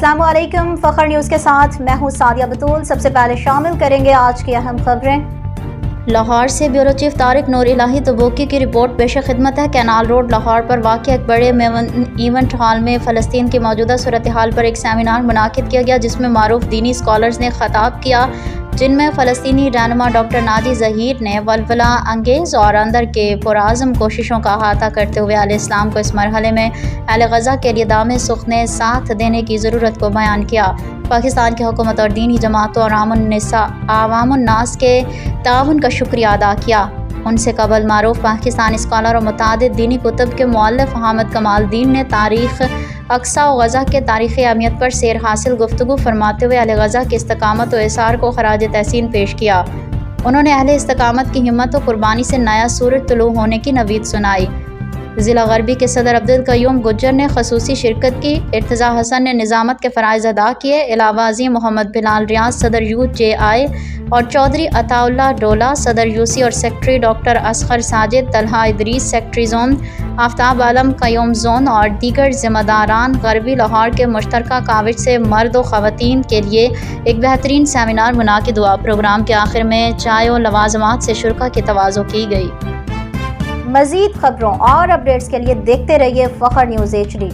अस्सलाम वालेकुम। फखर न्यूज़ के साथ मैं हूँ सादिया बतूल। सबसे पहले शामिल करेंगे आज की अहम खबरें। लाहौर से ब्यूरो चीफ तारिक नूर इलाही तबूकी की रिपोर्ट पेश खिदमत है। कैनाल रोड लाहौर पर वाक़ एक बड़े इवेंट हॉल में फ़लस्तीन की मौजूदा सूरत हाल पर एक सेमिनार मुनाकिद किया गया, जिसमें मारूफ दीनी स्कॉलर्स ने खताब किया, जिनमें फ़लस्तीनी रहनुमा डॉक्टर नाजी ज़हीर ने वलवला अंगेज़ और अंदर के पुराज़म कोशिशों का अहाता करते हुए अहले इस्लाम को इस मरहले में अहले गज़ा के लिए दामे सुखने साथ देने की ज़रूरत को बयान किया। पाकिस्तान की हुकूमत और दीनी जमातों और आवामुन्नास के ताउन का शुक्रिया अदा किया। उनसे कबल मारूफ पाकिस्तानी स्कॉलर और मुतादिद दीनी कुतुब के मुअल्लिफ हामिद कमालुद्दीन ने तारीख़ अक्सा व गज़ा के तारीख़ी अहमियत पर सैर हासिल गुफ्तगू फरमाते हुए अहले गज़ा की इस्तकामत व इसार को खराज तहसीन पेश किया। उन्होंने अहले इस्तकामत की हिम्मत व कुर्बानी से नया सूरज तुलू होने की नवीद सुनाई। ज़िला गरबी के सदर अब्दुल कयूम गुज्जर ने खसूसी शिरकत की। इर्तज़ा हसन ने निज़ामत के फ़राइज़ अदा किए। इलावा अज़ीम मोहम्मद बिलाल रियाज सदर यूथ JI और चौधरी अताउल्लाह डोला सदर UC और secretary doctor Asghar Sajid, Talha Idris secretary zone, Aftab Alam Qayyum zone और दीगर ज़िम्मेदारान गरबी लाहौर के मुश्तरका काविज से मर्द व ख़वातीन के लिए एक बेहतरीन सेमिनार मुनाकिद हुआ। प्रोग्राम के आखिर में चाय और लवाज़मात से शुरका की तवाज़ो की गई। मज़ीद खबरों और अपडेट्स के लिए देखते रहिए फखर न्यूज़ HD।